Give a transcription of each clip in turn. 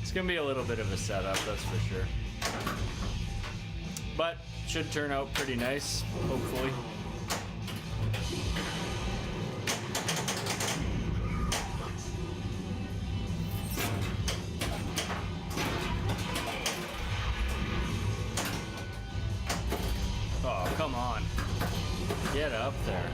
It's gonna be a little bit of a setup, that's for sure. But should turn out pretty nice, hopefully. Oh, come on. Get up there.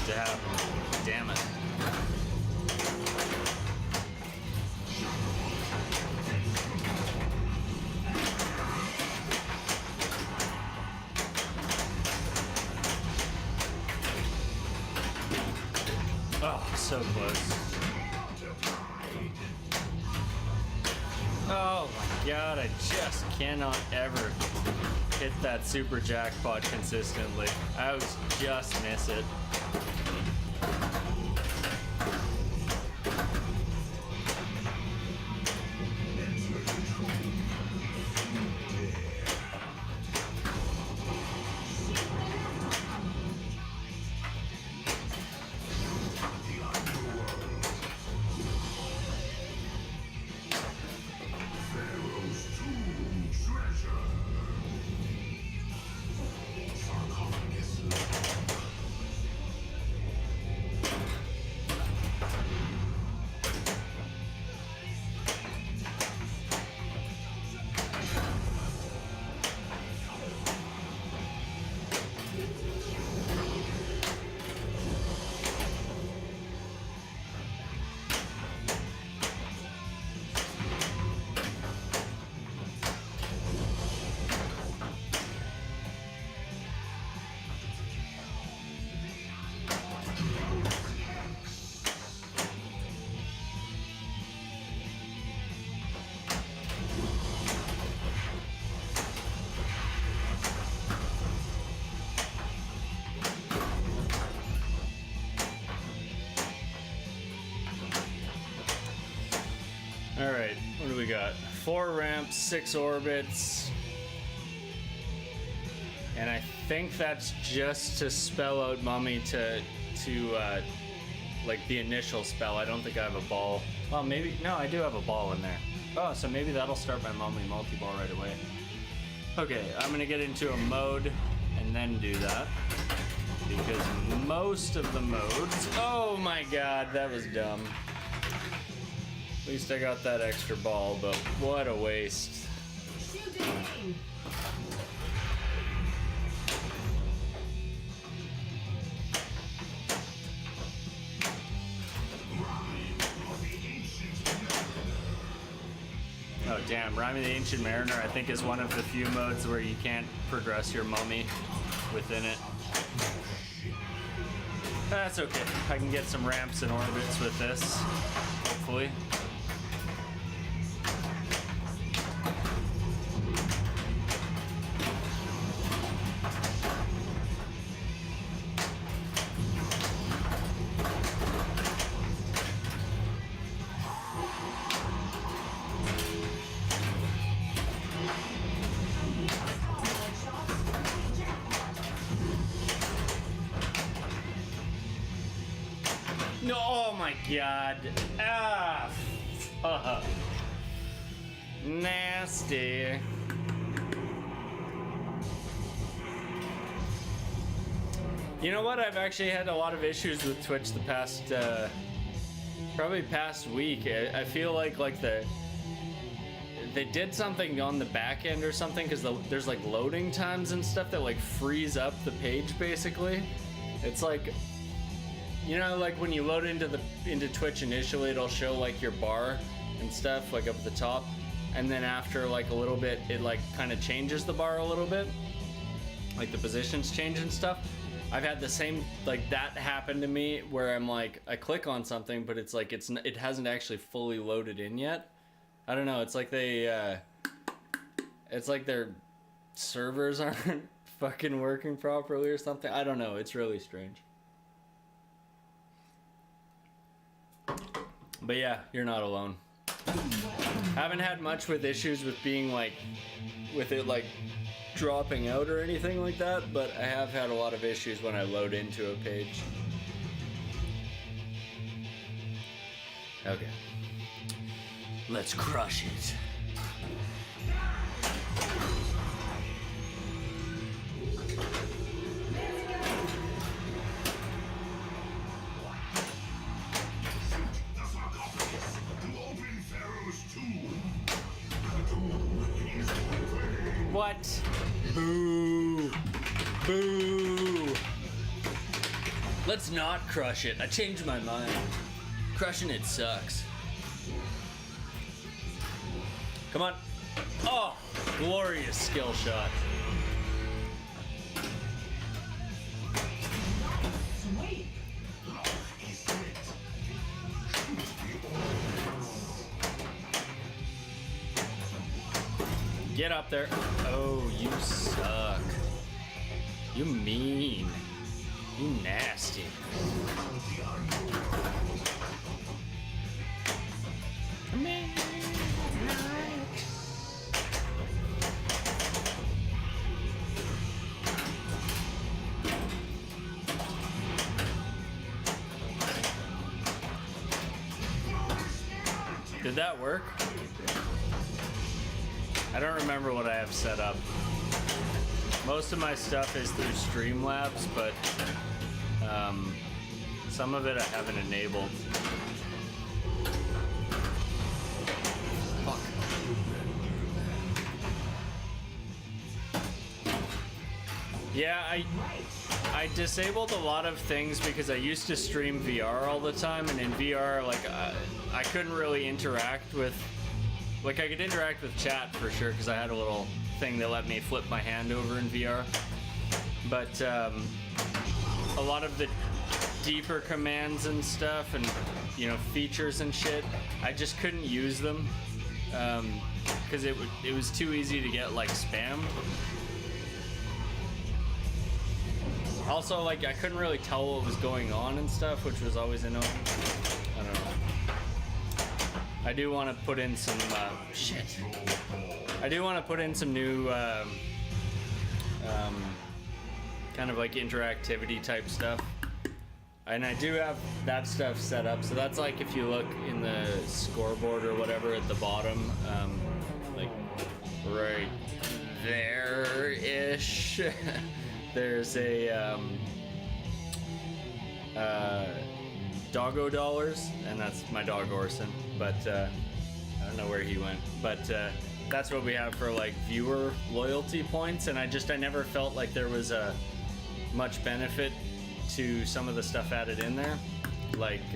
To happen. Damn it. Oh, so close. Oh my god, I just cannot ever hit that super jackpot consistently. I always just miss it. Alright, what do we got? 4 ramps, 6 orbits. And I think that's just to spell out Mummy to like the initial spell. I don't think I have a ball. Well, maybe, no, I do have a ball in there. Oh, so maybe that'll start my Mummy multi-ball right away. Okay, I'm gonna get into a mode and then do that. Because most of the modes, oh my god, that was dumb. At least I got that extra ball, but what a waste. Oh damn, Rhyme of the Ancient Mariner I think is one of the few modes where you can't progress your Mummy within it. That's okay, I can get some ramps and orbits with this, hopefully. No, oh my god. Ah, fuck. Nasty. You know what? I've actually had a lot of issues with Twitch the past, probably past week. I feel like they did something on the back end or something, because there's like loading times and stuff that like freeze up the page basically. It's like, you know, like when you load into Twitch initially, it'll show like your bar and stuff like up at the top, and then after like a little bit, it like kind of changes the bar a little bit, like the positions change and stuff. I've had the same, like that happen to me where I'm like, I click on something, but it's like it hasn't actually fully loaded in yet. I don't know. It's like it's like their servers aren't fucking working properly or something. I don't know. It's really strange. But yeah, you're not alone. Haven't had much with issues with being like, with it like dropping out or anything like that, but I have had a lot of issues when I load into a page. Okay. Let's crush it. What? Boo. Boo. Let's not crush it. I changed my mind. Crushing it sucks. Come on. Oh, glorious skill shot. Get up there. Oh, you suck. You mean. You nasty. Did that work? I don't remember what I have set up. Most of my stuff is through Streamlabs, but some of it I haven't enabled. Fuck. Yeah, I disabled a lot of things because I used to stream VR all the time, and in VR, like, I couldn't really interact with, like, I could interact with chat for sure because I had a little thing that let me flip my hand over in VR, but a lot of the deeper commands and stuff and, you know, features and shit, I just couldn't use them because it was too easy to get, like, spam. Also, like, I couldn't really tell what was going on and stuff, which was always annoying. I don't know. I do want to put in some shit. I do want to put in some new kind of like interactivity type stuff, and I do have that stuff set up. So that's like, if you look in the scoreboard or whatever at the bottom, like right there-ish. There's a Doggo Dollars, and that's my dog Orson, but I don't know where he went, but that's what we have for like viewer loyalty points, and I never felt like there was much benefit to some of the stuff added in there. Like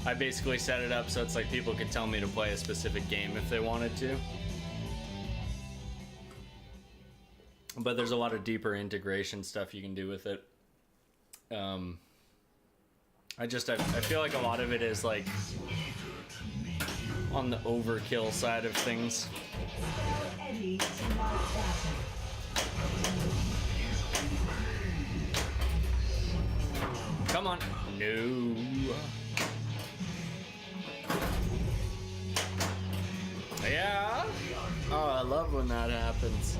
I basically set it up so it's like people could tell me to play a specific game if they wanted to. But there's a lot of deeper integration stuff you can do with it. I feel like a lot of it is like on the overkill side of things. Come on. No. Yeah. Oh, I love when that happens.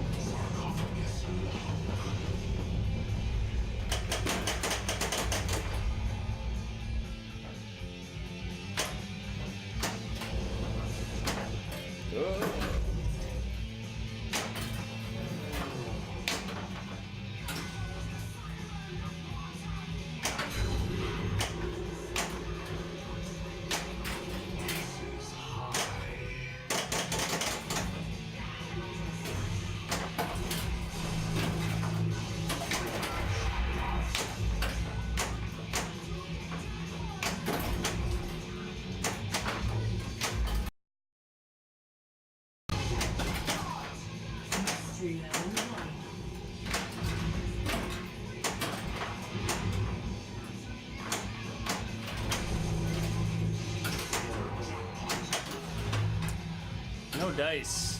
No dice.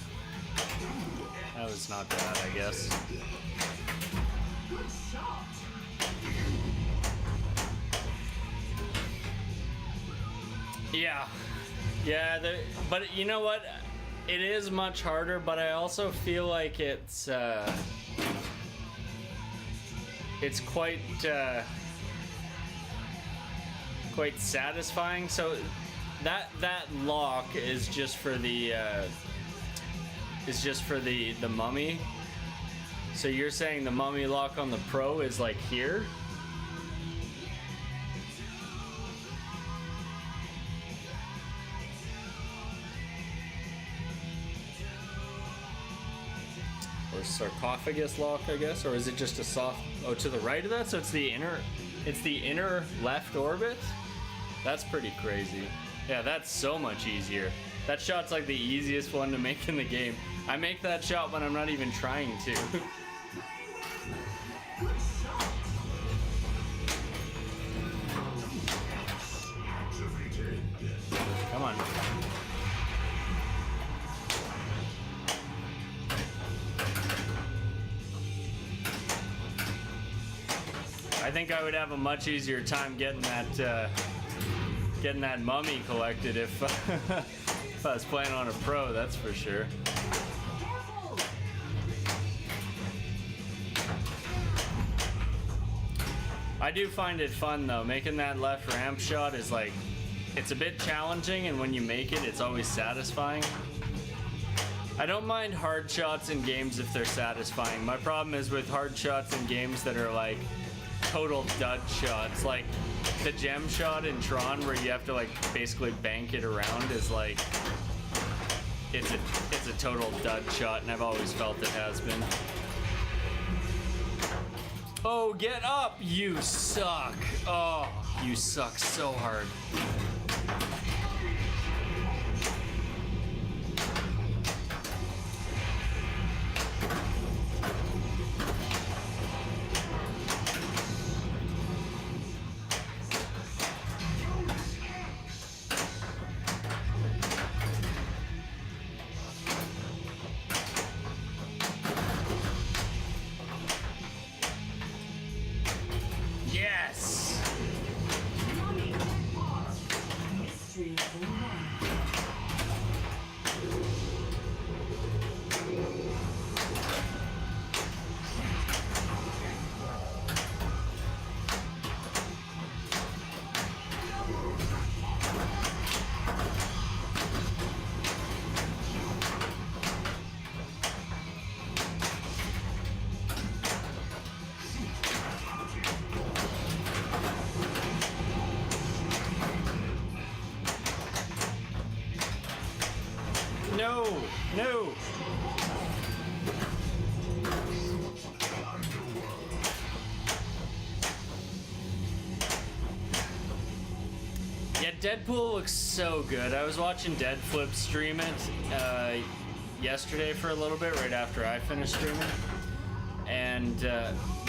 That was not bad, I guess. Yeah. Yeah, but you know what? It is much harder, but I also feel like it's quite quite satisfying. So that lock is just for the mummy. So you're saying the mummy lock on the Pro is like here? Or sarcophagus lock, I guess, or is it just a soft? Oh, to the right of that, so it's the inner left orbit. That's pretty crazy. Yeah, that's so much easier. That shot's like the easiest one to make in the game. I make that shot when I'm not even trying to. Come on. I think I would have a much easier time getting that mummy collected if if I was playing on a Pro, that's for sure. I do find it fun though. Making that left ramp shot is like, it's a bit challenging, and when you make it, it's always satisfying. I don't mind hard shots in games if they're satisfying. My problem is with hard shots in games that are like total dud shots, like the gem shot in Tron where you have to like basically bank it around is like, it's a total dud shot, and I've always felt it has been. Oh, get up! You suck! Oh, you suck so hard. Yes! No! No! Yeah, Deadpool looks so good. I was watching Deadflip stream it yesterday for a little bit, right after I finished streaming. And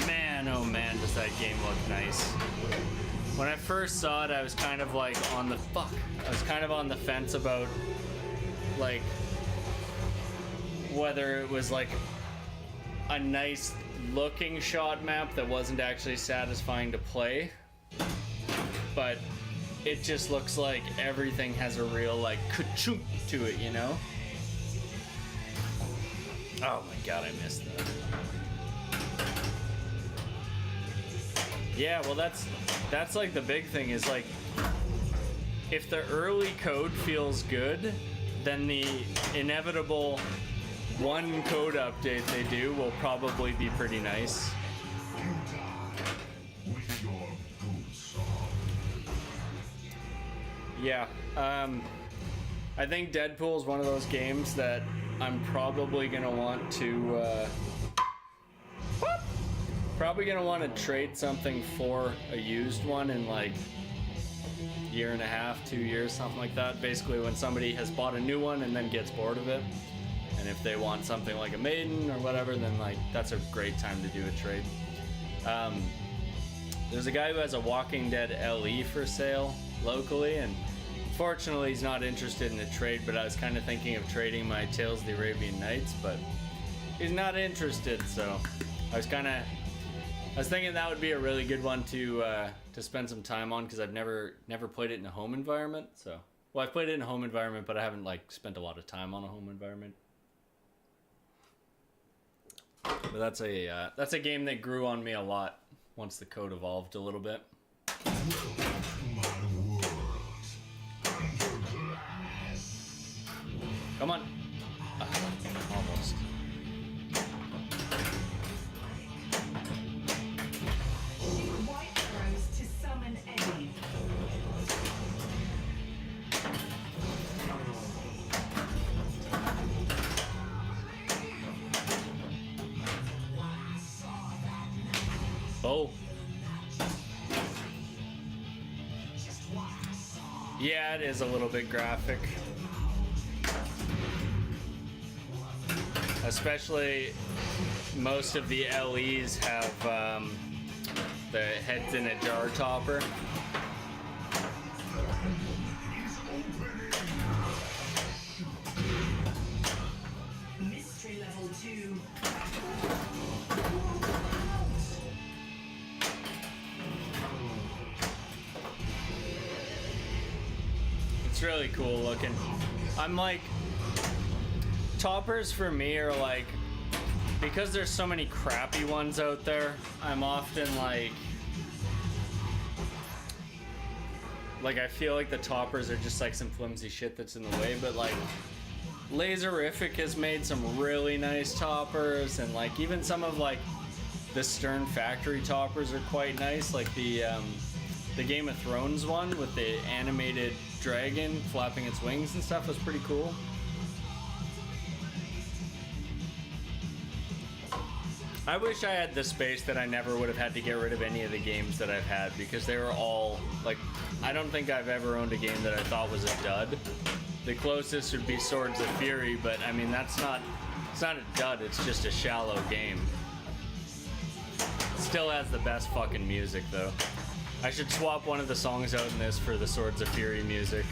man, oh man, does that game look nice. When I first saw it, I was kind of like on the fence about like whether it was like a nice looking shot map that wasn't actually satisfying to play, but it just looks like everything has a real like ka-chunk to it, you know? Oh my god, I missed that. Yeah, well that's like the big thing is like, if the early code feels good, then the inevitable one code update they do will probably be pretty nice. Yeah, I think Deadpool is one of those games that I'm probably gonna want to trade something for a used one in like year and a half, 2 years, something like that. Basically when somebody has bought a new one and then gets bored of it, and if they want something like a Maiden or whatever, then like that's a great time to do a trade. There's a guy who has a Walking Dead LE for sale locally, and fortunately he's not interested in a trade, but I was kind of thinking of trading my Tales of the Arabian Nights, but he's not interested, so I was thinking that would be a really good one to spend some time on, because I've never played it in a home environment, so Well, I've played it in a home environment, but I haven't like spent a lot of time on a home environment. But that's a game that grew on me a lot once the code evolved a little bit. Come on. Almost. White arrows to summon aid. Oh. Yeah, it is a little bit graphic. Especially most of the LEs have the heads in a jar topper. Mystery level 2. It's really cool looking. I'm like, toppers for me are like, because there's so many crappy ones out there, I'm often like I feel like the toppers are just like some flimsy shit that's in the way, but like Laserific has made some really nice toppers, and like even some of like the Stern factory toppers are quite nice, like the Game of Thrones one with the animated dragon flapping its wings and stuff was pretty cool. I wish I had the space that I never would have had to get rid of any of the games that I've had, because they were all like, I don't think I've ever owned a game that I thought was a dud. The closest would be Swords of Fury, but I mean it's not a dud, it's just a shallow game. It still has the best fucking music though. I should swap one of the songs out in this for the Swords of Fury music.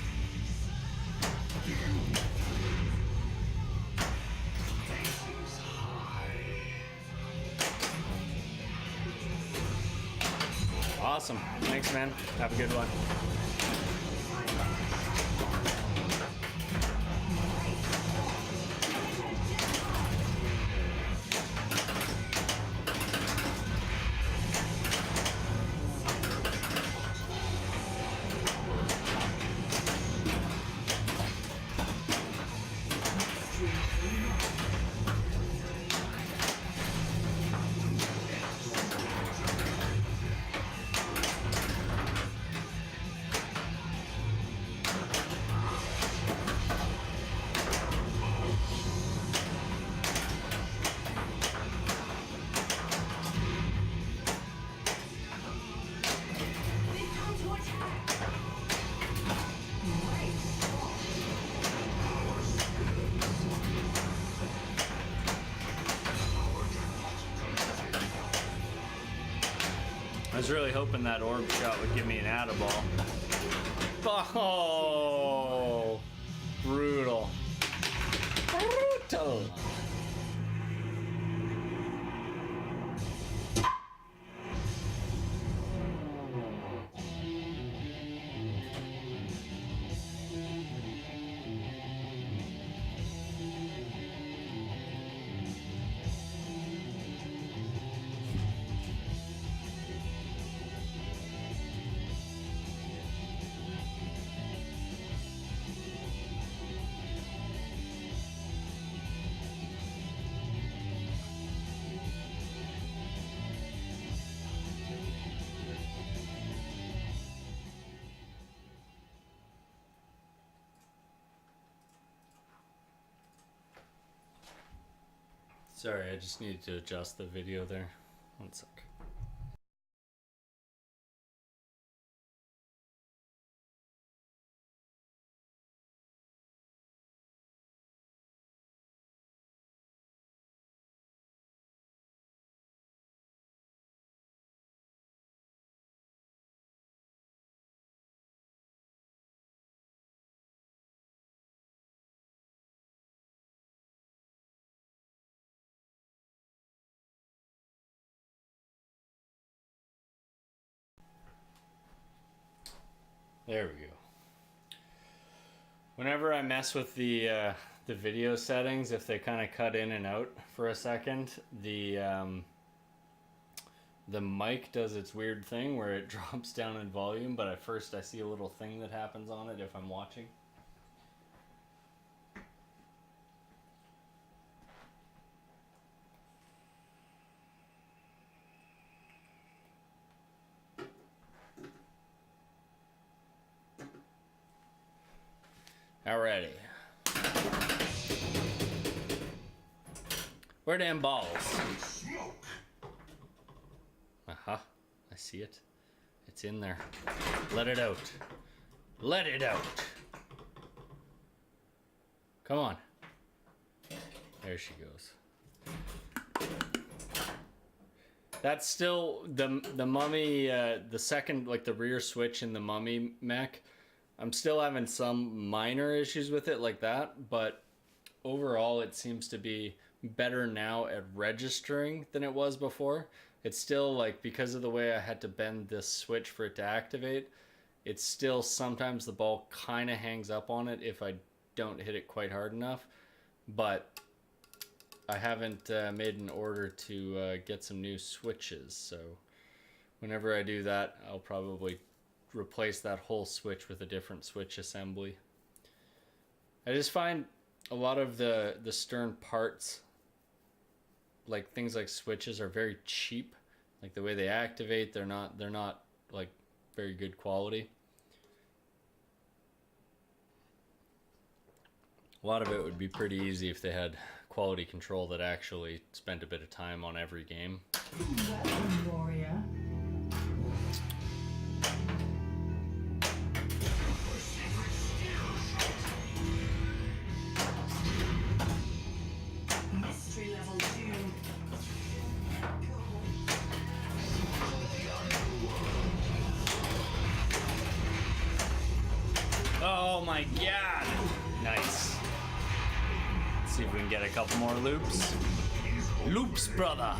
Awesome. Thanks, man. Have a good one. I was really hoping that orb shot would give me an add-a-ball. Oh, brutal. Brutal. Sorry, I just needed to adjust the video there. One sec. There we go. Whenever I mess with the video settings, if they kind of cut in and out for a second, the mic does its weird thing where it drops down in volume, but at first I see a little thing that happens on it if I'm watching. Alrighty. Where them balls? Aha, I see it. It's in there. Let it out. Let it out. Come on. There she goes. That's still the Mummy, the second, like the rear switch in the Mummy mech. I'm still having some minor issues with it like that, but overall it seems to be better now at registering than it was before. It's still like, because of the way I had to bend this switch for it to activate, it's still sometimes the ball kind of hangs up on it if I don't hit it quite hard enough. But I haven't made an order to get some new switches, so whenever I do that, I'll probably replace that whole switch with a different switch assembly. I just find a lot of the Stern parts, like things like switches, are very cheap. Like the way they activate, they're not like very good quality. A lot of it would be pretty easy if they had quality control that actually spent a bit of time on every game. Welcome, warrior. Mystery level 2. Oh my god! Nice. Let's see if we can get a couple more loops. Loops, brother!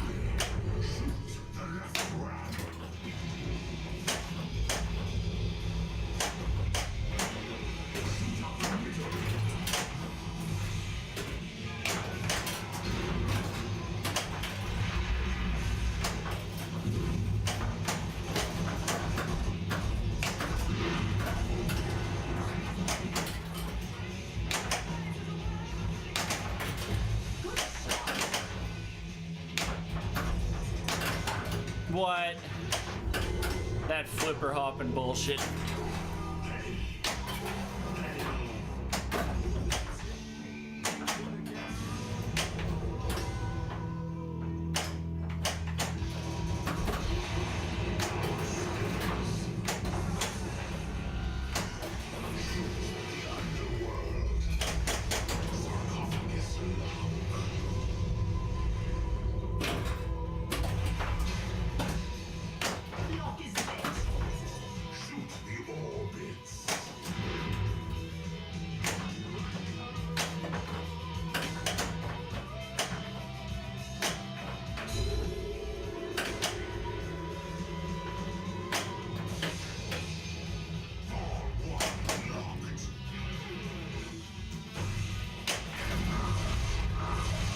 What? That flipper hopping bullshit. Lock is lit. Shoot the orbits.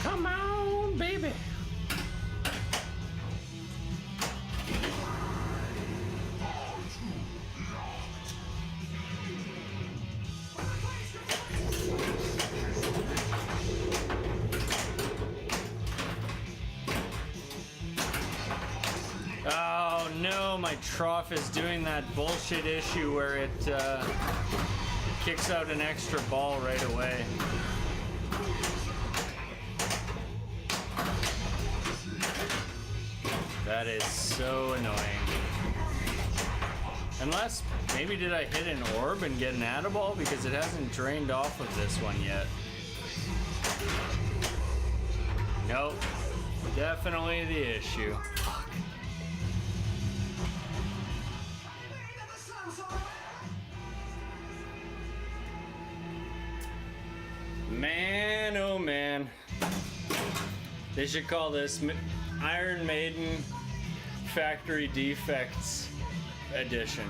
Come on, baby. Oh no, my trough is doing that bullshit issue where it kicks out an extra ball right away. That is so annoying. Unless, maybe did I hit an orb and get an add-a-ball, because it hasn't drained off of this one yet. Nope. Definitely the issue. Fuck. Man, oh man. They should call this Iron Maiden Factory Defects Edition.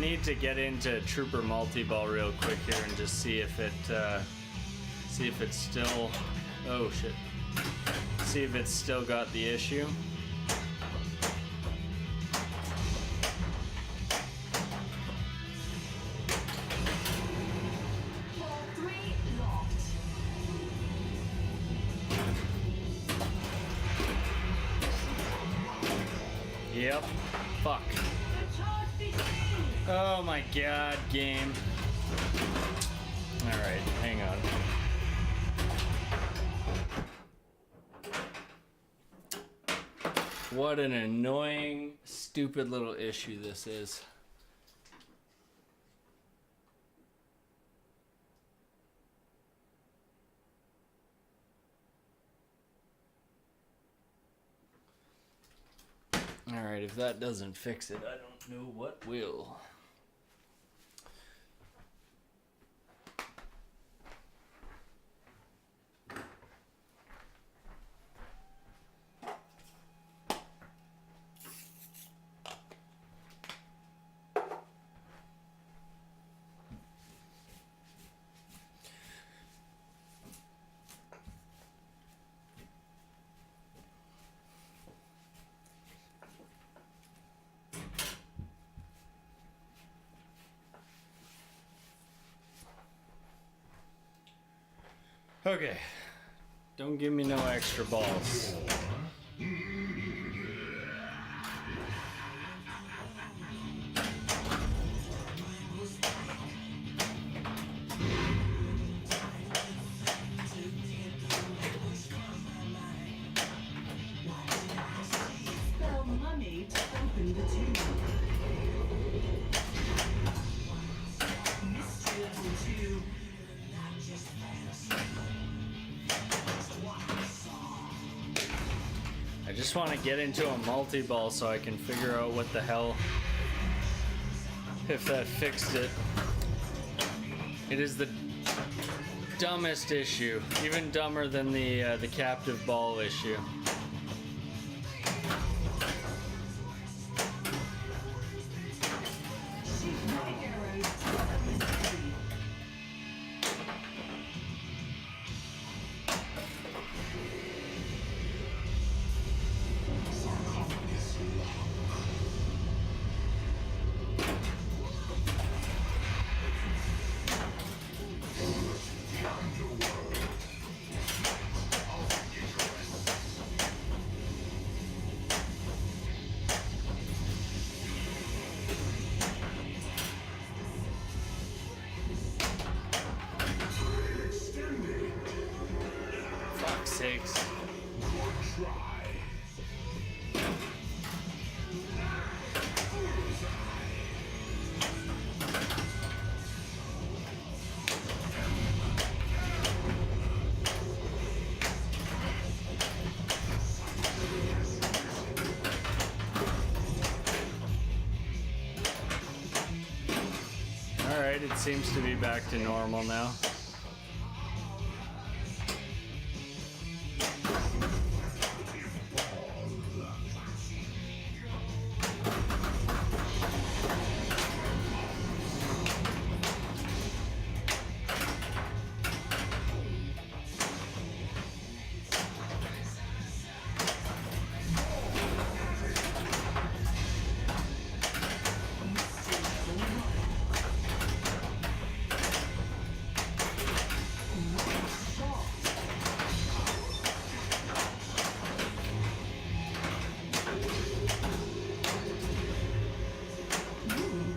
need to get into Trooper Multi-Ball real quick here and just see if it's still. Oh shit. See if it's still got the issue. Ball 3 locked. Yep. Fuck. The charge begins. Oh my god, game. Alright, hang on. What an annoying, stupid little issue this is. Alright, if that doesn't fix it, I don't know what will. Okay. Don't give me no extra balls. Spell money to open the tube. Mystery level 2. I just want to get into a multi-ball so I can figure out what the hell, if that fixed it. It is the dumbest issue, even dumber than the captive ball issue. Shoot my arrows to open the tube. Fuck's sakes. Alright, it seems to be back to normal now.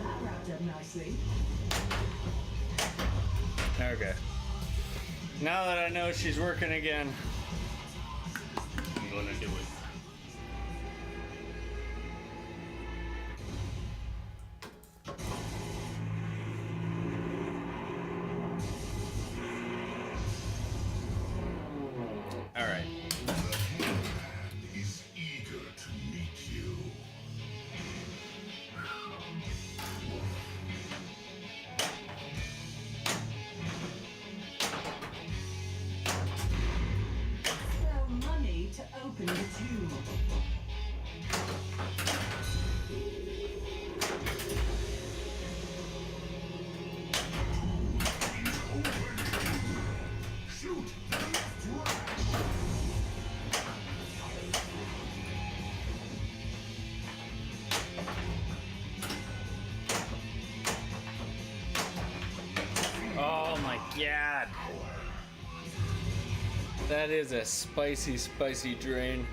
That wrapped up nicely. Okay. Now that I know she's working again, I'm gonna do it. All right. Is eager to meet you. Spell money to open the tube. God. That is a spicy, spicy drain.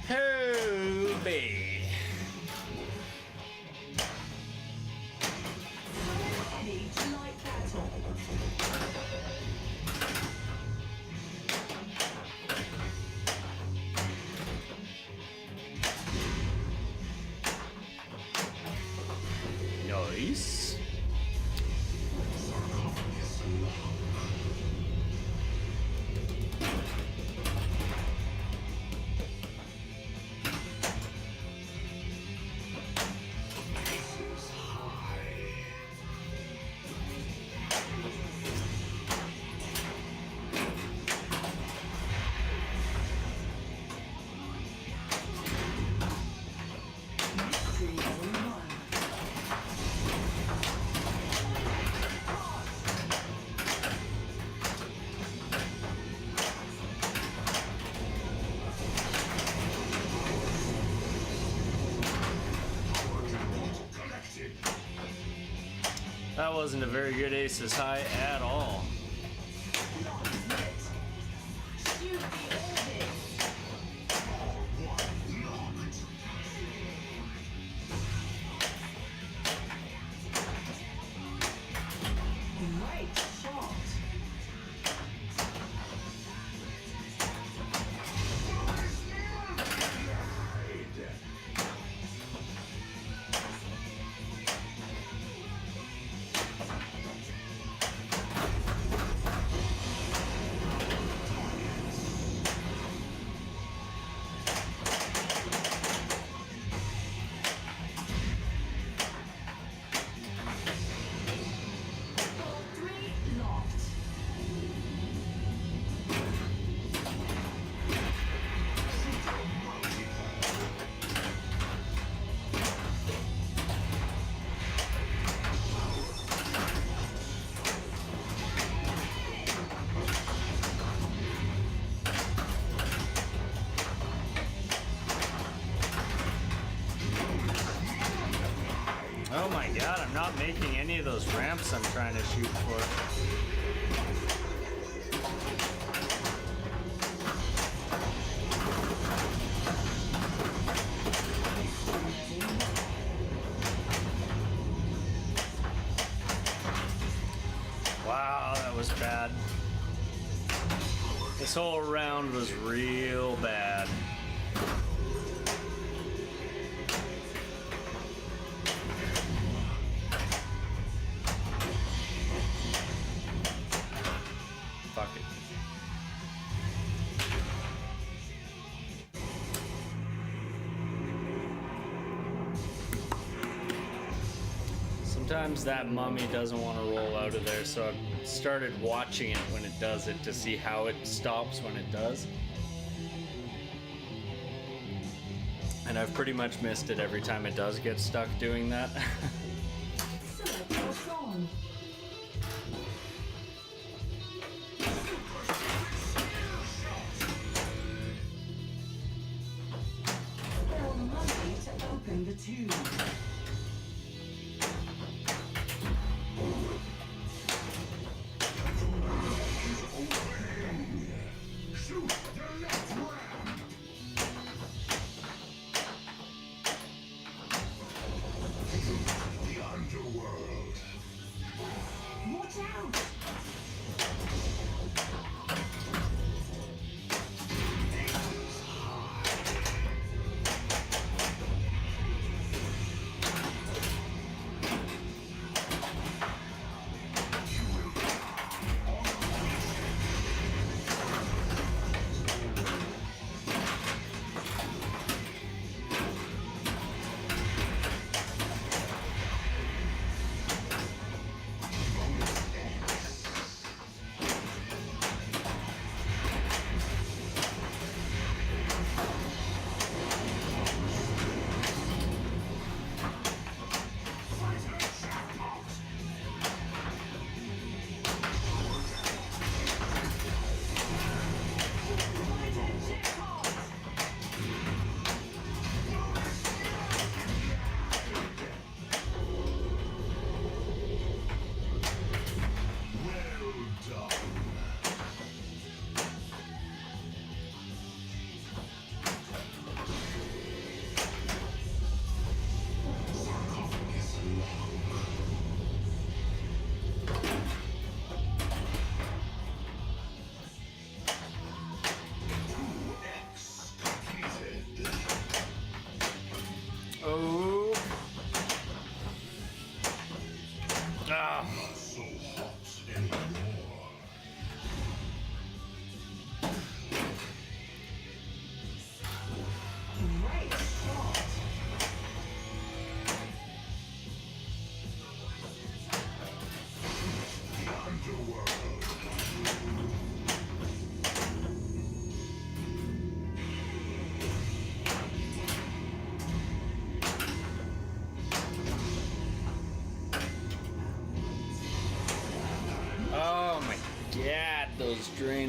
Hobie. Ready to light battle. Nice. Victory one. That wasn't a very good aces high at all. Lock hit. Shoot the orbit. Great shot. Three locked. Oh my god, I'm not making any of those ramps I'm trying to shoot for. Wow, that was bad. This whole round was real bad. Fuck it. Sometimes that mummy doesn't want to roll out of there, so I've started watching it when it does it to see how it stops when it does. And I've pretty much missed it every time it does get stuck doing that. Select your song. Spell money to open the tube. Shoot the left ram. The underworld. Watch out!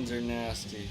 minions are nasty.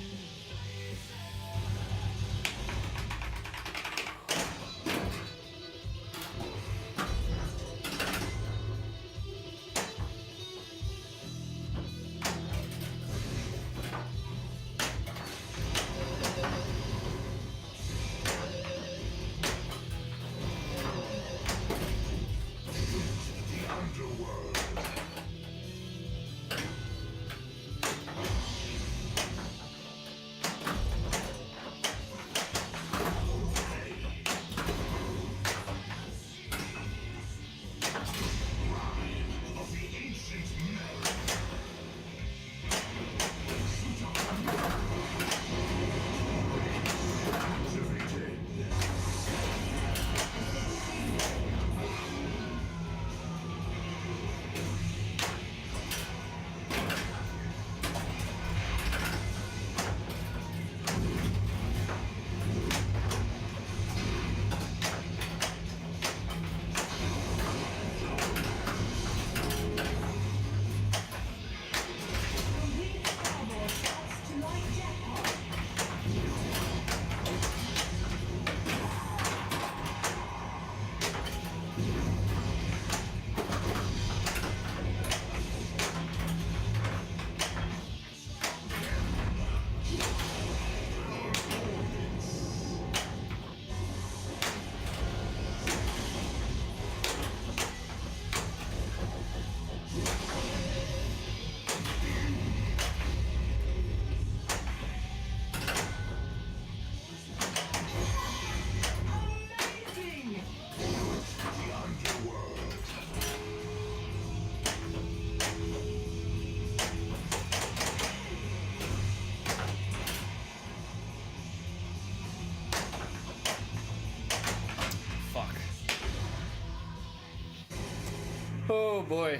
Oh boy.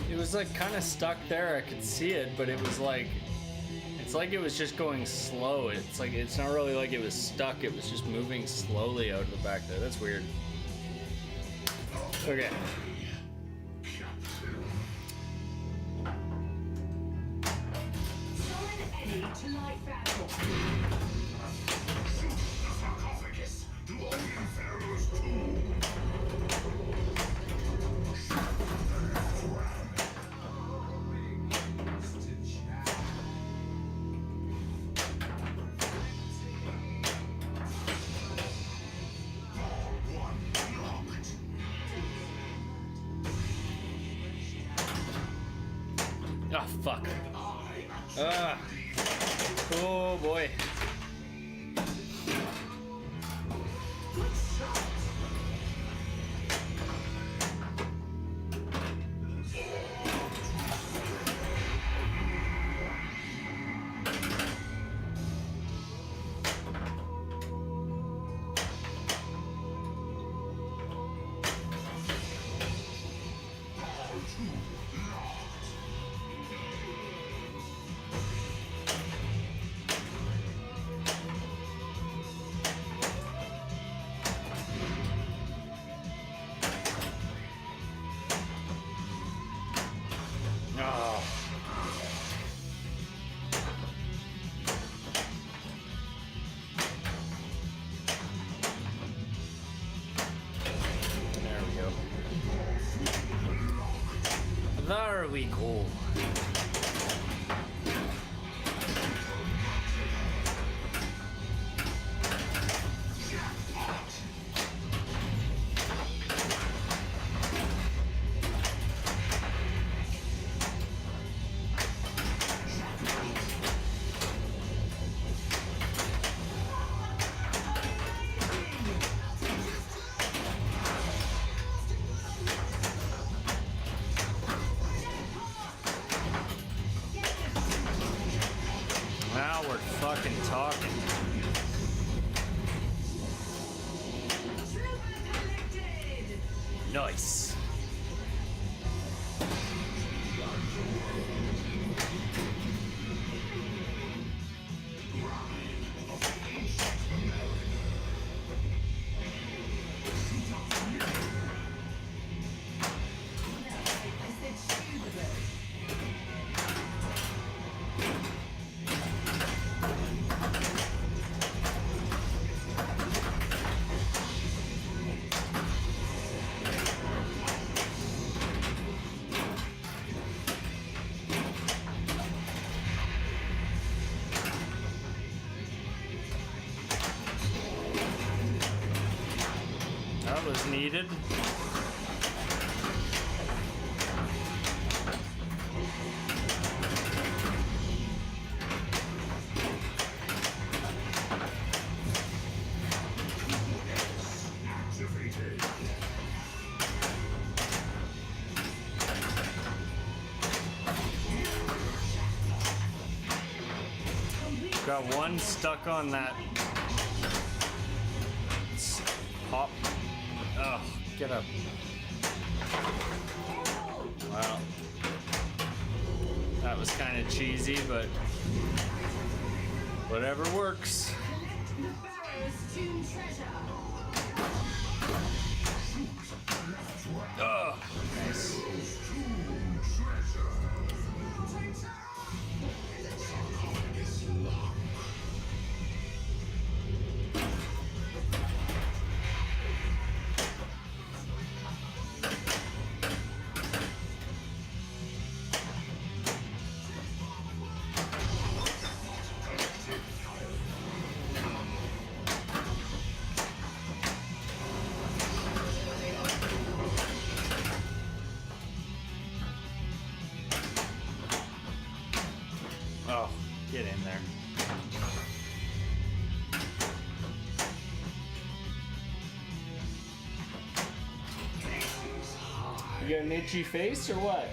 It was like kind of stuck there. I could see it, but it was like, it's like it was just going slow. It's like, it's not really like it was stuck. It was just moving slowly out of the back there. That's weird. Okay. Oh, fuck. Oh, boy. There we go. Now we're fucking talking. Nice. needed. Activated. Got one stuck on that pop. Oh, get up. Wow. That was kind of cheesy, but whatever works. The Pharaoh's tomb treasure. Oh, nice. Oh, get in there. You got an itchy face or what?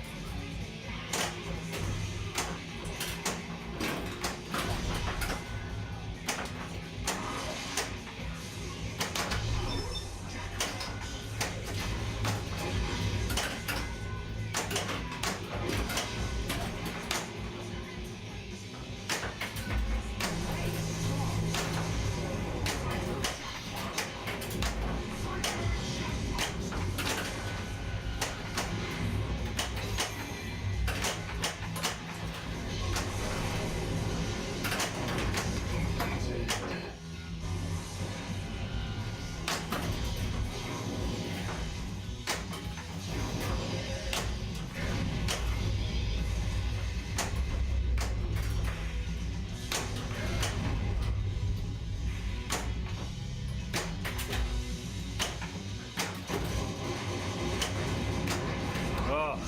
Oh,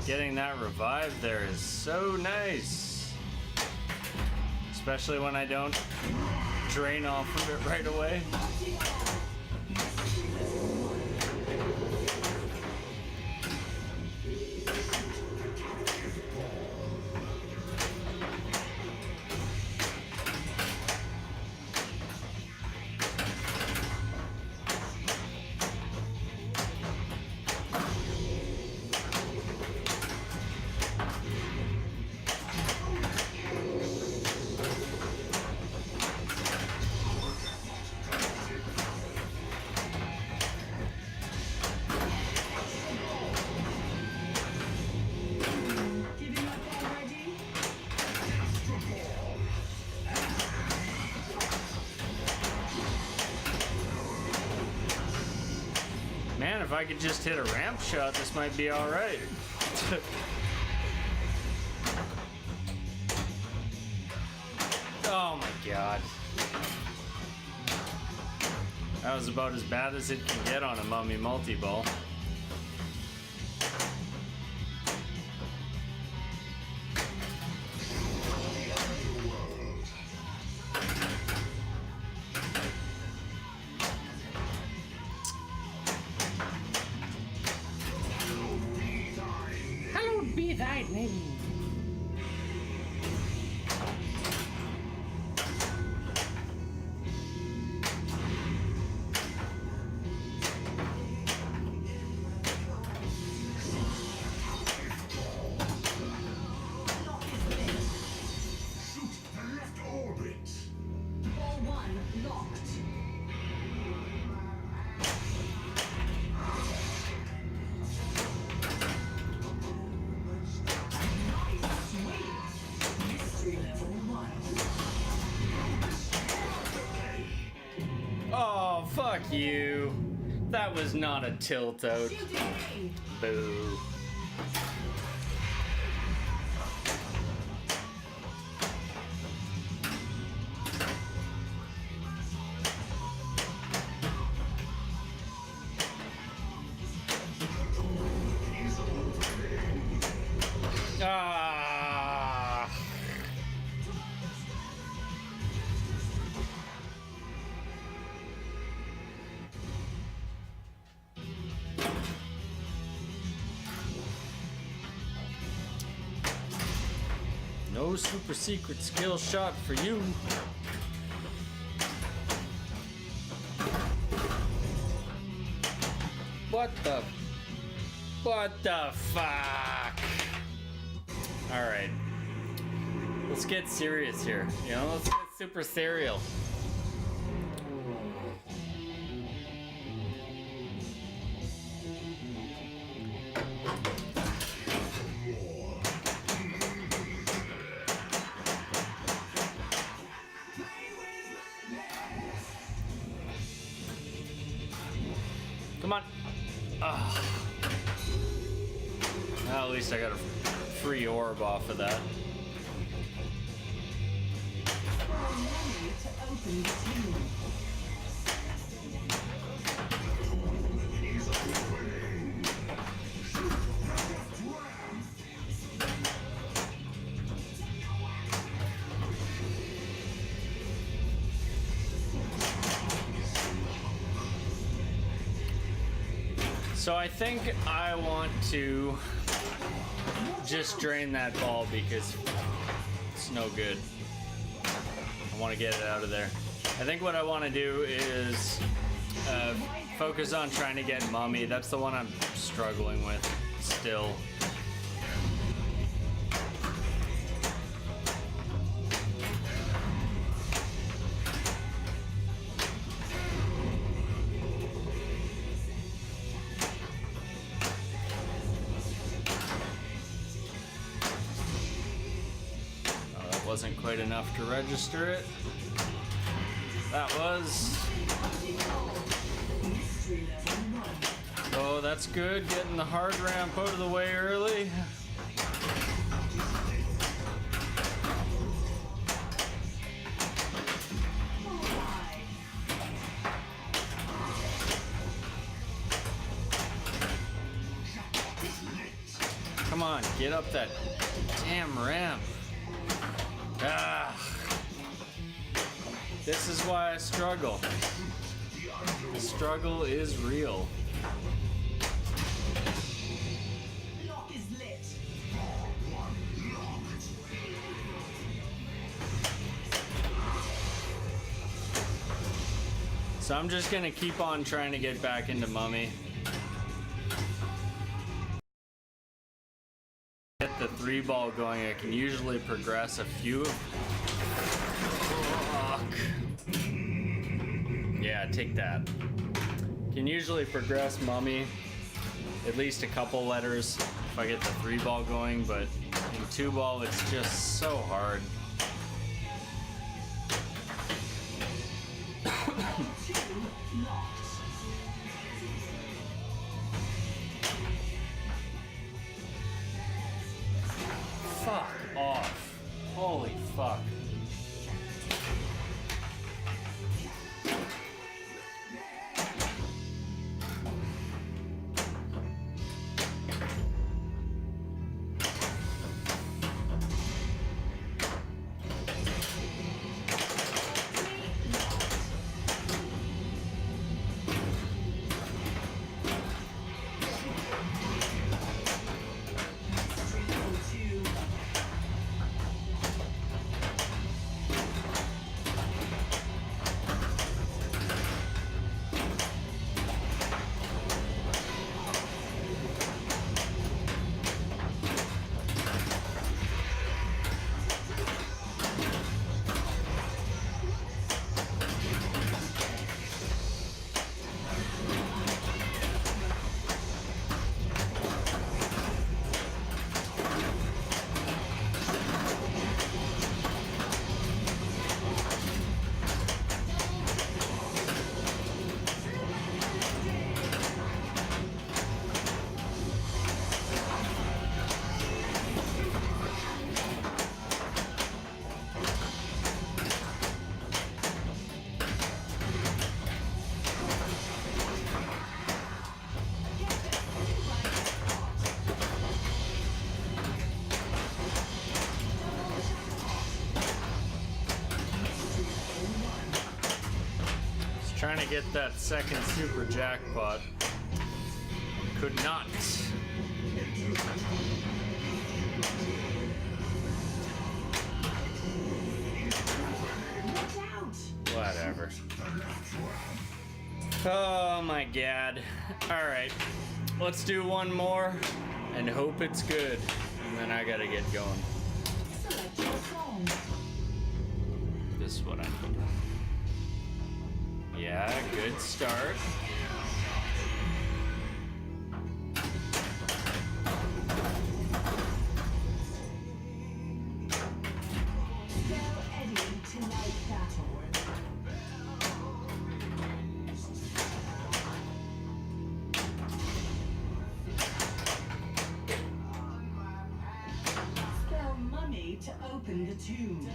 getting that revive there is so nice. Especially when I don't drain off of it right away. Giving up already? Man, if I could just hit a ramp shot, this might be alright. Oh my god. That was about as bad as it can get on a mummy multi-ball. Hallowed be thy name. Shoot the left orbit. Ball 1 locked. Nice sweep. Mystery level 1. Oh, fuck you. That was not a tilt out. Shooting. Boo. No super secret skill shot for you. What the fuck? Alright. Let's get serious here. You know, let's get super serial. Come on. Ugh. Well, at least I got a free orb off of that. So I think I want to just drain that ball because it's no good. I want to get it out of there. I think what I want to do is focus on trying to get Mummy. That's the one I'm struggling with still. Wasn't quite enough to register it. That was. Oh, that's good. Getting the hard ramp out of the way early. Come on, get up that damn ramp. Ah, this is why I struggle. The struggle is real. Lock is lit. So I'm just gonna keep on trying to get back into Mummy. Get the 3-ball going, I can usually progress a few. Fuck. Yeah, take that. Can usually progress Mummy at least a couple letters if I get the 3-ball going, but in 2-ball it's just so hard. Fuck off. Holy fuck. Trying to get that second super jackpot. Could not. Oh my god. Alright. Let's do one more and hope it's good. And then I gotta get going. Select your song. This is what I'm. Yeah, good start. Spell Eddie to light battle. Spell Mummy to open the tomb.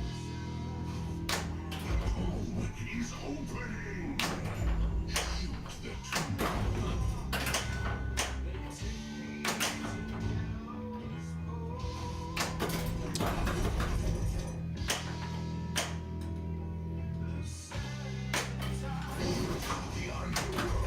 He's opening. Shoot the tomb. The underworld.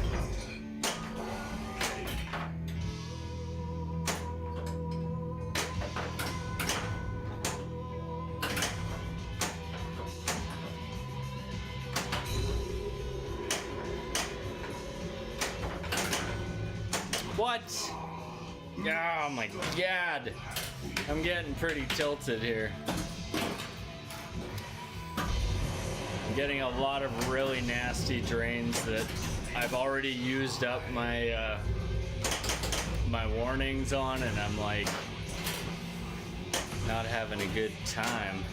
What? Oh my god. I'm getting pretty tilted here. I'm getting a lot of really nasty drains that I've already used up my my warnings on, and I'm like not having a good time.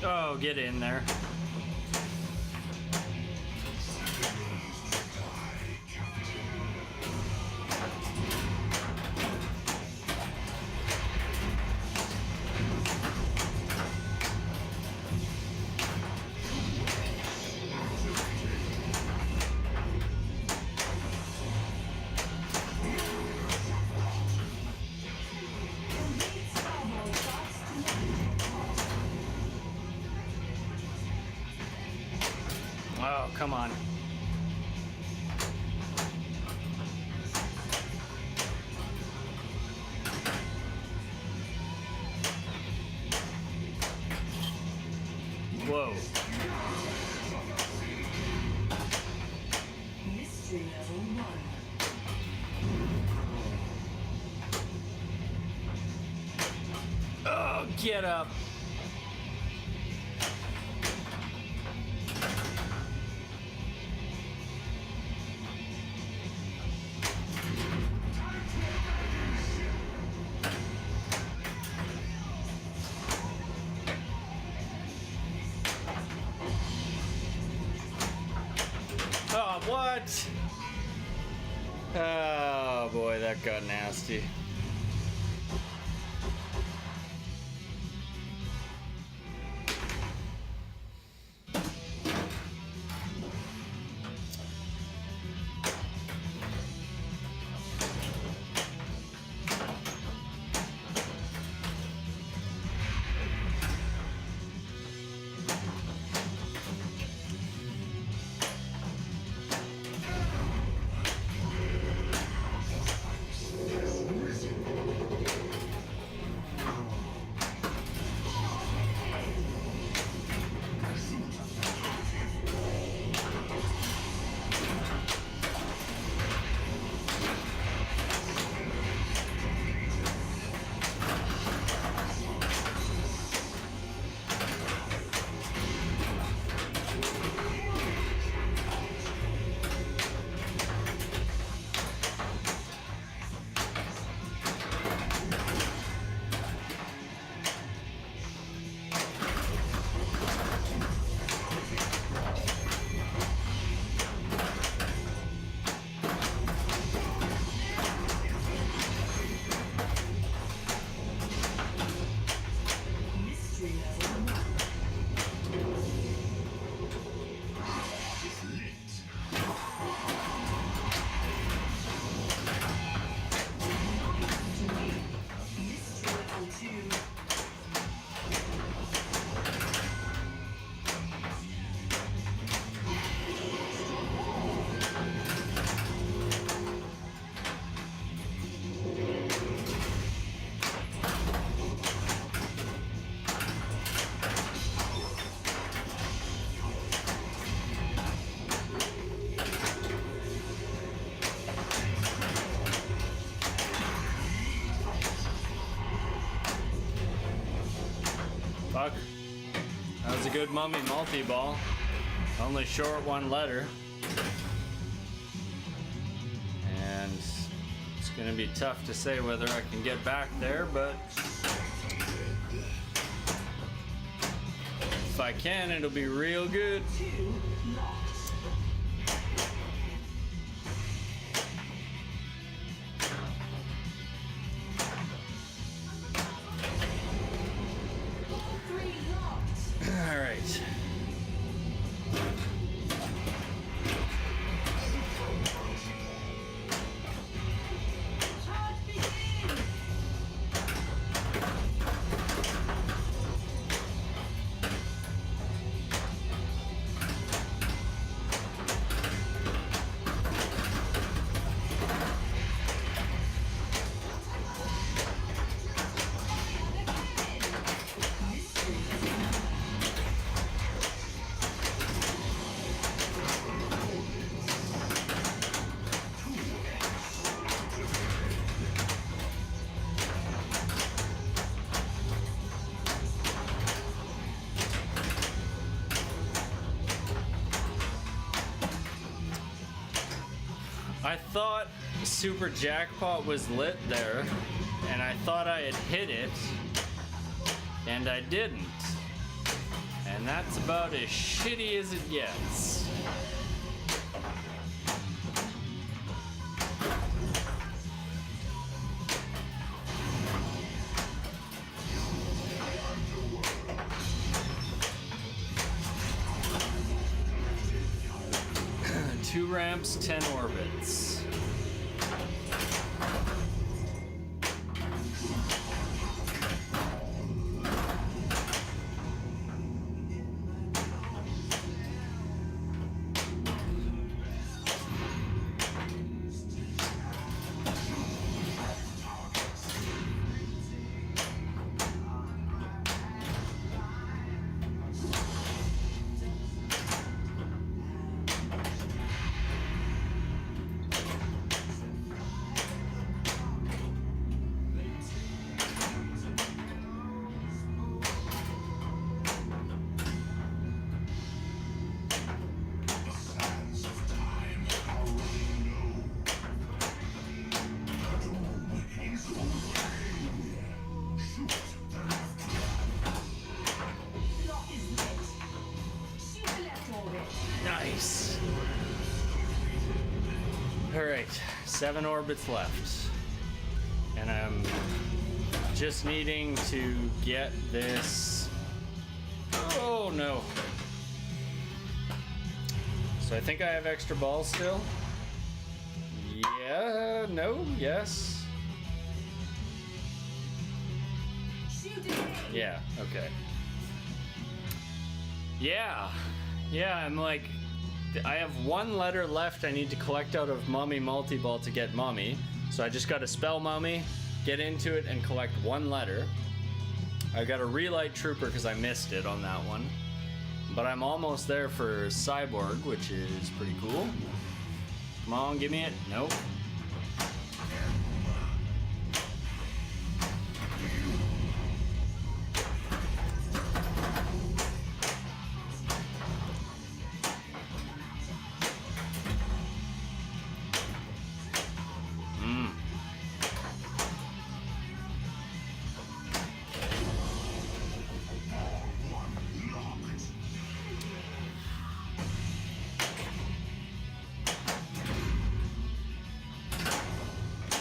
Oh, get in there. Oh, come on. Whoa. Mystery level 1. Oh, get up. Oh, what? Oh boy, that got nasty. That was a good mummy multi-ball. Only short one letter. And it's gonna be tough to say whether I can get back there, but if I can, it'll be real good. 2 locked. All right. Charge begins. I thought Super Jackpot was lit there, and I thought I had hit it, and I didn't. And that's about as shitty as it gets. Two ramps, 10 orbits. Sands of time are running low. The doom is opening. Shoot the left. Lock is lit. Shoot the left orbit. Nice. All right, 7 orbits left. And I'm just needing to get this. Oh no. So I think I have extra balls still. Yeah, no, yes. Shoot it in. Yeah, okay. Yeah, I'm like, I have 1 letter left I need to collect out of Mummy Multi-Ball to get Mummy. So I just gotta spell Mummy, get into it, and collect 1 letter. I got a Relight Trooper because I missed it on that one. But I'm almost there for Cyborg, which is pretty cool. Come on, give me it. Nope.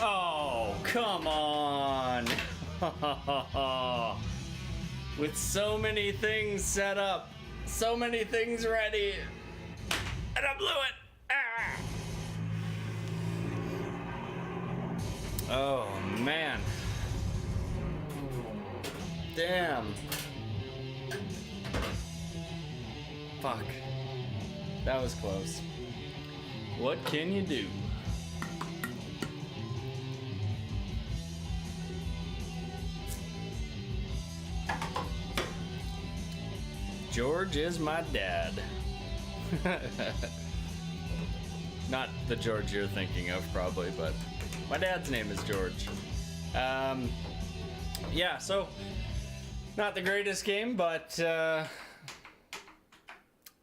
Oh, come on. With so many things set up, so many things ready, and I blew it. Ah. Oh, man. Damn. Fuck. That was close. What can you do? George is my dad. Not the George you're thinking of, probably, but my dad's name is George. Yeah, so Not the greatest game, but I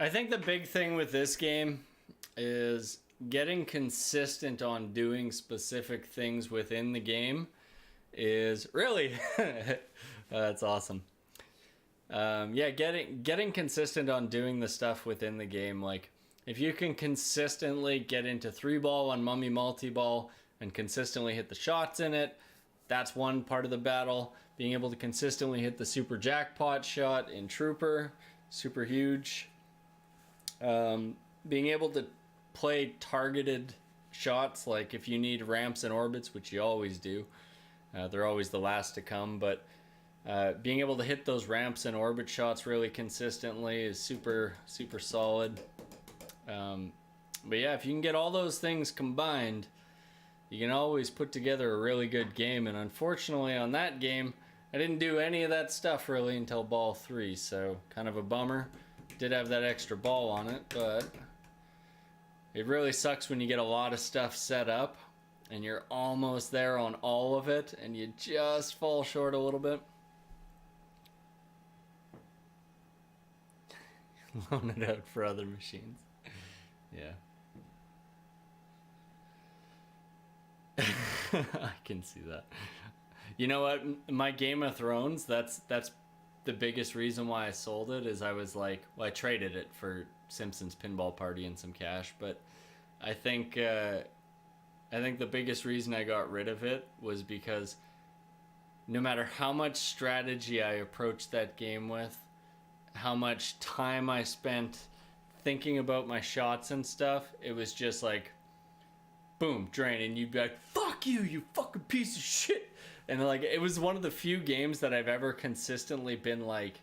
think the big thing with this game is getting consistent on doing specific things within the game is really that's awesome. Yeah, getting consistent on doing the stuff within the game. Like if you can consistently get into 3-ball on Mummy Multi-Ball and consistently hit the shots in it, that's one part of the battle. Being able to consistently hit the super jackpot shot in Trooper, super huge. Being able to play targeted shots, like if you need ramps and orbits, which you always do, they're always the last to come, but being able to hit those ramps and orbit shots really consistently is super solid. But yeah, if you can get all those things combined, you can always put together a really good game. And unfortunately on that game, I didn't do any of that stuff really until ball 3, so kind of a bummer. Did have that extra ball on it, but it really sucks when you get a lot of stuff set up and you're almost there on all of it and you just fall short a little bit. Loan it out for other machines. Yeah. I can see that. You know what? My Game of Thrones, that's the biggest reason why I sold it, is I was like, well, I traded it for Simpsons Pinball Party and some cash, but I think the biggest reason I got rid of it was because no matter how much strategy I approached that game with, how much time I spent thinking about my shots and stuff, it was just like, boom, drain, and you'd be like, fuck you, you fucking piece of shit. And like, it was one of the few games that I've ever consistently been like,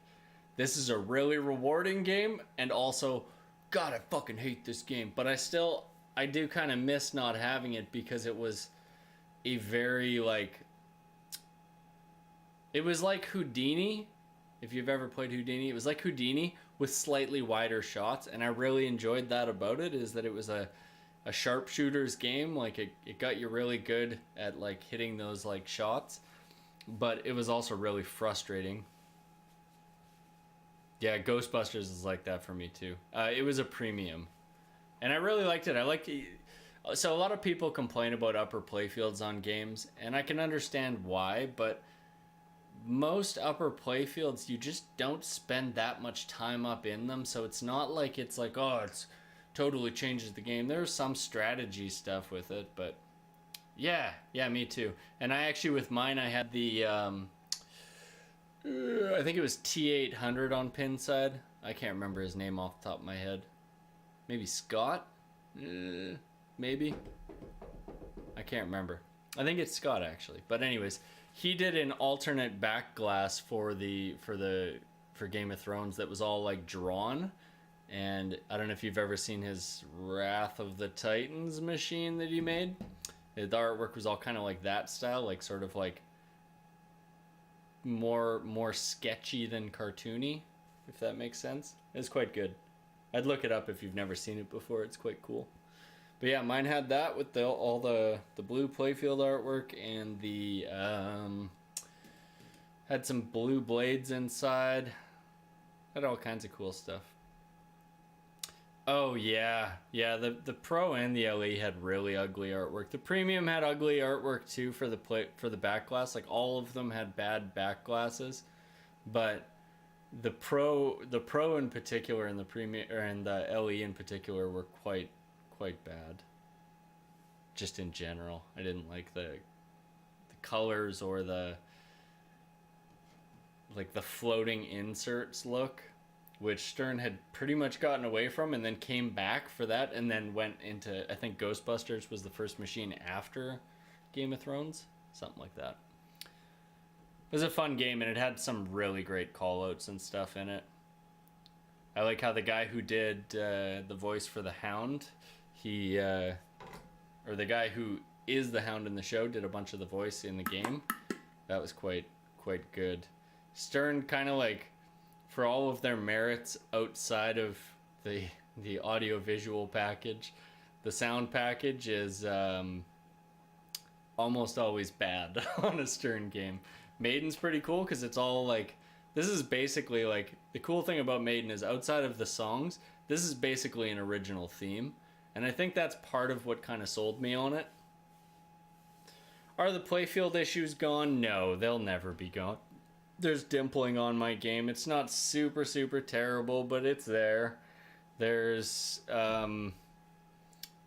this is a really rewarding game, and also, God, I fucking hate this game. But I do kind of miss not having it, because it was a very like, it was like Houdini. If you've ever played Houdini, it was like Houdini with slightly wider shots, and I really enjoyed that about it, is that it was a sharpshooter's game. Like it got you really good at like hitting those like shots, but it was also really frustrating. Yeah, Ghostbusters is like that for me too. It was a premium, and I really liked it. So a lot of people complain about upper playfields on games, and I can understand why, but most upper playfields, you just don't spend that much time up in them, so it's not like it's like, oh, it's totally changes the game. There's some strategy stuff with it, but yeah, me too. And I actually, with mine, I had the I think it was T800 on pin side. I can't remember his name off the top of my head. Maybe Scott? Maybe. I can't remember. I think it's Scott actually. But anyways, he did an alternate back glass for Game of Thrones that was all like drawn. And I don't know if you've ever seen his Wrath of the Titans machine that he made. The artwork was all kind of like that style, like sort of like more sketchy than cartoony, if that makes sense. It's quite good. I'd look it up if you've never seen it before. It's quite cool. But yeah, mine had that with all the blue playfield artwork, and the had some blue blades inside. Had all kinds of cool stuff. Oh yeah, the Pro and the LE had really ugly artwork. The Premium had ugly artwork too for the back glass. Like all of them had bad back glasses, but the Pro in particular and the Premium and the LE in particular were quite bad. Just in general, I didn't like the colors or the floating inserts look, which Stern had pretty much gotten away from and then came back for that, and then went into, I think Ghostbusters was the first machine after Game of Thrones, something like that. It was a fun game, and it had some really great call-outs and stuff in it. I like how the guy who did the voice for the Hound, or the guy who is the Hound in the show, did a bunch of the voice in the game. That was quite good. Stern kind of like, for all of their merits outside of the audio-visual package, the sound package is almost always bad on a Stern game. Maiden's pretty cool because it's all like, This is basically like the cool thing about Maiden is outside of the songs, this is basically an original theme, and I think that's part of what kind of sold me on it. Are the playfield issues gone? No, they'll never be gone. There's dimpling on my game. It's not super terrible, but it's there. There's I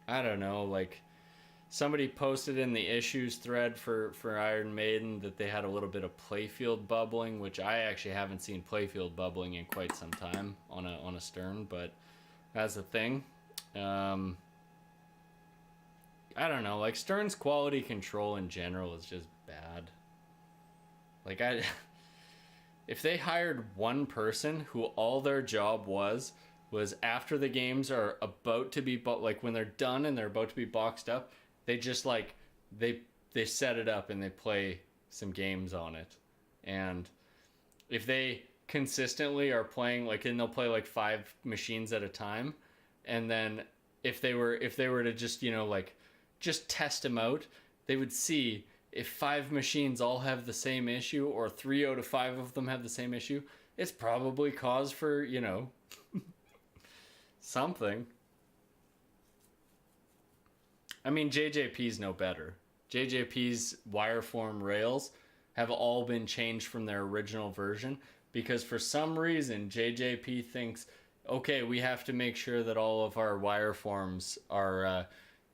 don't know, like somebody posted in the issues thread for Iron Maiden that they had a little bit of playfield bubbling, which I actually haven't seen playfield bubbling in quite some time on a Stern, but that's a thing. I don't know, like Stern's quality control in general is just bad. Like if they hired one person who all their job was after the games are about to be like when they're done and they're about to be boxed up, they just like they set it up and they play some games on it. And if they consistently are playing like, and they'll play like 5 machines at a time, and then if they were to just, you know, like just test them out, they would see if 5 machines all have the same issue or 3 out of 5 of them have the same issue, it's probably cause for, you know, something. I mean, JJP's no better. JJP's wireform rails have all been changed from their original version because for some reason JJP thinks, okay, we have to make sure that all of our wireforms are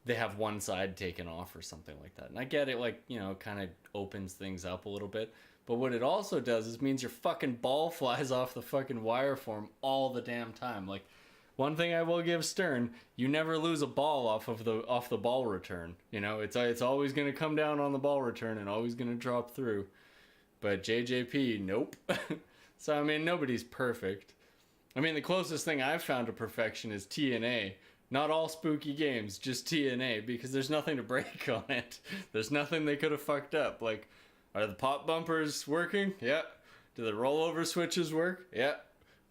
they have one side taken off or something like that. And I get it, like, you know, it kind of opens things up a little bit. But what it also does is means your fucking ball flies off the fucking wireform all the damn time. Like, one thing I will give Stern, you never lose a ball off the ball return. You know, it's always going to come down on the ball return and always going to drop through. But JJP, nope. So, I mean, nobody's perfect. I mean, the closest thing I've found to perfection is TNA. Not all spooky games, just TNA, because there's nothing to break on it. There's nothing they could have fucked up. Like, are the pop bumpers working? Yep. Do the rollover switches work? Yep.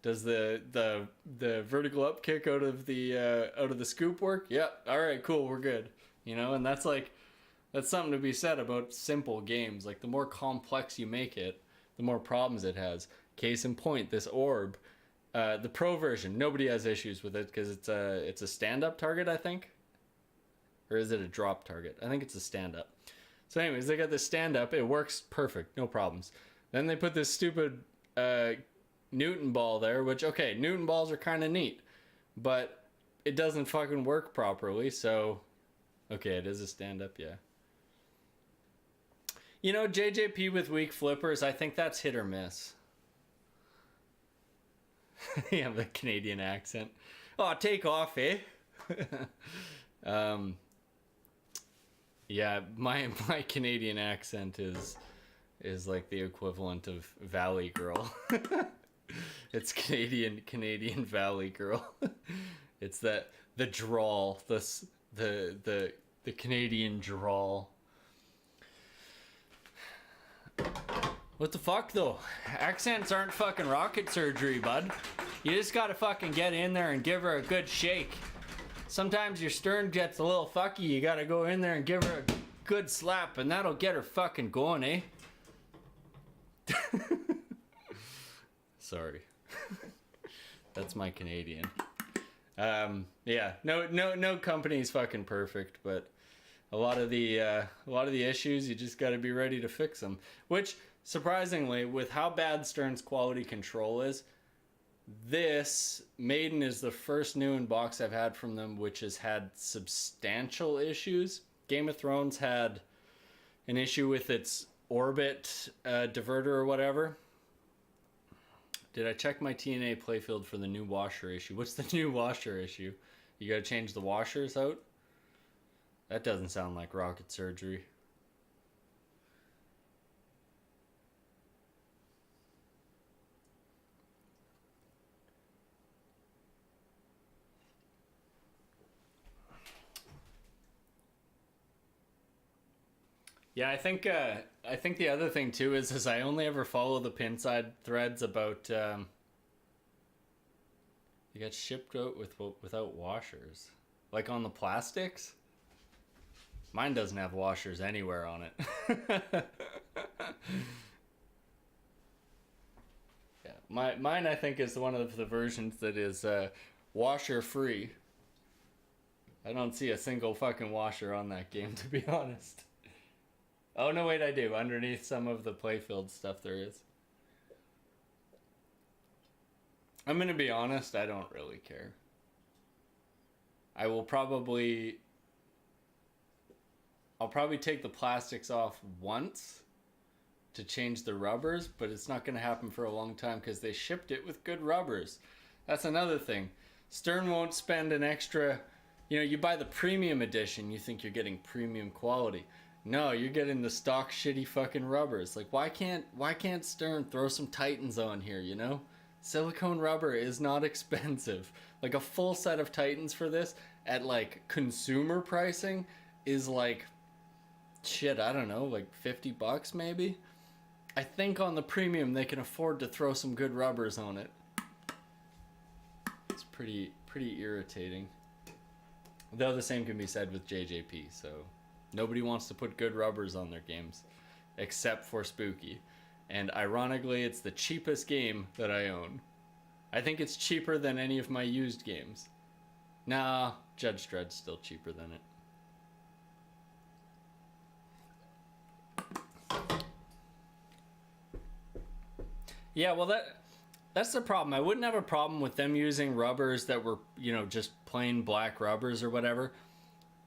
Does the vertical up kick out of the scoop work? Yep. All right, cool, we're good. You know, and that's something to be said about simple games. Like, the more complex you make it, the more problems it has. Case in point, this orb. The pro version, nobody has issues with it because it's a stand-up target, I think. Or is it a drop target? I think it's a stand-up. So anyways, they got this stand-up. It works perfect. No problems. Then they put this stupid Newton ball there, which, okay, Newton balls are kind of neat. But it doesn't fucking work properly, so... Okay, it is a stand-up, yeah. You know, JJP with weak flippers, I think that's hit or miss. Yeah, the Canadian accent. Oh, take off, eh? Yeah, my Canadian accent is like the equivalent of Valley Girl. It's Canadian Valley Girl. It's the drawl, the Canadian drawl. What the fuck, though? Accents aren't fucking rocket surgery, bud. You just gotta fucking get in there and give her a good shake. Sometimes your Stern gets a little fucky. You gotta go in there and give her a good slap, and that'll get her fucking going, eh? Sorry. That's my Canadian. Yeah, no company's fucking perfect, but a lot of the issues, you just gotta be ready to fix them. Which, surprisingly, with how bad Stern's quality control is, this Maiden is the first new in-box I've had from them which has had substantial issues. Game of Thrones had an issue with its orbit diverter or whatever. Did I check my TNA playfield for the new washer issue? What's the new washer issue? You gotta change the washers out? That doesn't sound like rocket surgery. Yeah, I think the other thing too is I only ever follow the Pinside threads about they got shipped out without washers, like on the plastics. Mine doesn't have washers anywhere on it. Mine, I think, is one of the versions that is washer free. I don't see a single fucking washer on that game, to be honest. Oh, no, wait, I do. Underneath some of the playfield stuff there is. I'm gonna be honest, I don't really care. I'll probably take the plastics off once to change the rubbers, but it's not gonna happen for a long time because they shipped it with good rubbers. That's another thing. Stern won't spend an extra, you know, you buy the premium edition, you think you're getting premium quality. No, you're getting the stock shitty fucking rubbers. Like, why can't Stern throw some Titans on here, you know? Silicone rubber is not expensive. Like, a full set of Titans for this at, like, consumer pricing is like, shit, I don't know, like $50 maybe? I think on the premium they can afford to throw some good rubbers on it. It's pretty irritating. Though the same can be said with JJP, so nobody wants to put good rubbers on their games except for Spooky. And ironically, it's the cheapest game that I own. I think it's cheaper than any of my used games. Nah, Judge Dredd's still cheaper than it. Yeah, well, that's the problem. I wouldn't have a problem with them using rubbers that were, you know, just plain black rubbers or whatever,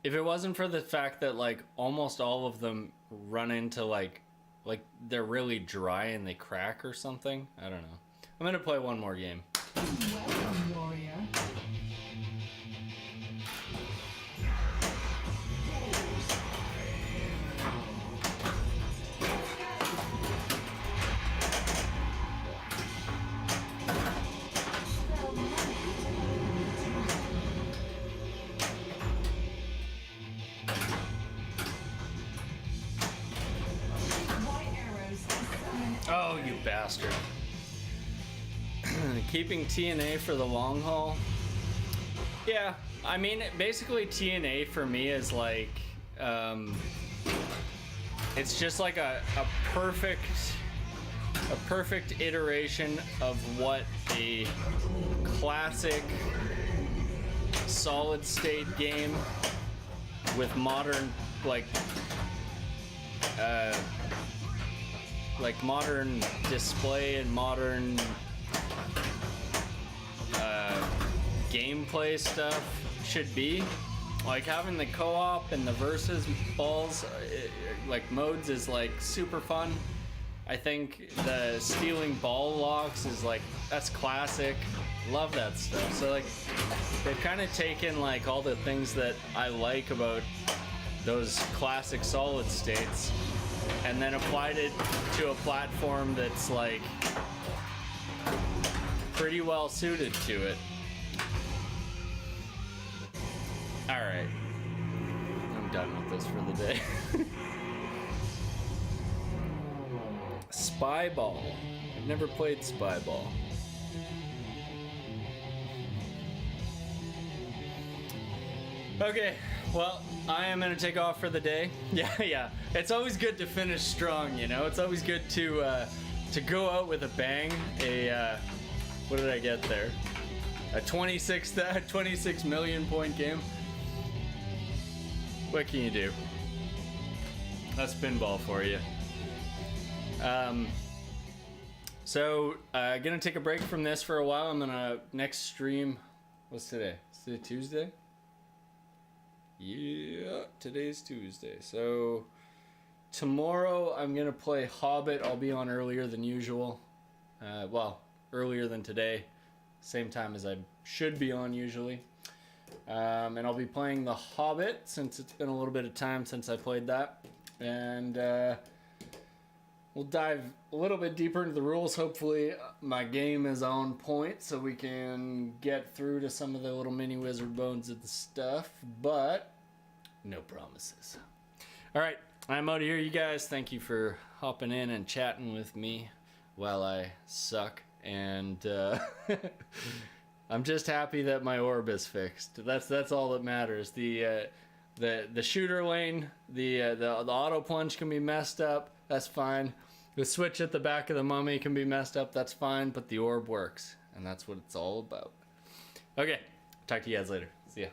if it wasn't for the fact that, like, almost all of them run into, like they're really dry and they crack or something. I don't know. I'm gonna play one more game. Welcome, warrior. Oh, you bastard. Keeping TNA for the long haul? Yeah, I mean, basically TNA for me is like, it's just like a perfect iteration of what a classic solid state game with modern, like modern display and modern gameplay stuff should be. Like, having the co-op and the versus balls, like, modes is like super fun. I think the stealing ball locks is like, that's classic. Love that stuff. So, like, they've kind of taken like all the things that I like about those classic solid states and then applied it to a platform that's like pretty well suited to it. Alright, I'm done with this for the day. Spyball. I've never played Spyball. Okay, well, I am gonna take off for the day. Yeah. It's always good to finish strong, you know? It's always good to go out with a bang. What did I get there? A 26 million point game. What can you do? That's pinball for you. So, gonna take a break from this for a while. I'm gonna next stream. What's today? Is today Tuesday? Yeah, today's Tuesday. So tomorrow I'm gonna play Hobbit. I'll be on earlier than usual. Well, earlier than today. Same time as I should be on usually. And I'll be playing The Hobbit since it's been a little bit of time since I played that. And we'll dive a little bit deeper into the rules. Hopefully my game is on point so we can get through to some of the little mini wizard bones of the stuff, but no promises. All right, I'm out of here, you guys. Thank you for hopping in and chatting with me while I suck. And I'm just happy that my orb is fixed. That's all that matters. The shooter lane, the auto plunge can be messed up. That's fine. The switch at the back of the mummy can be messed up, that's fine, but the orb works. And that's what it's all about. Okay, talk to you guys later. See ya.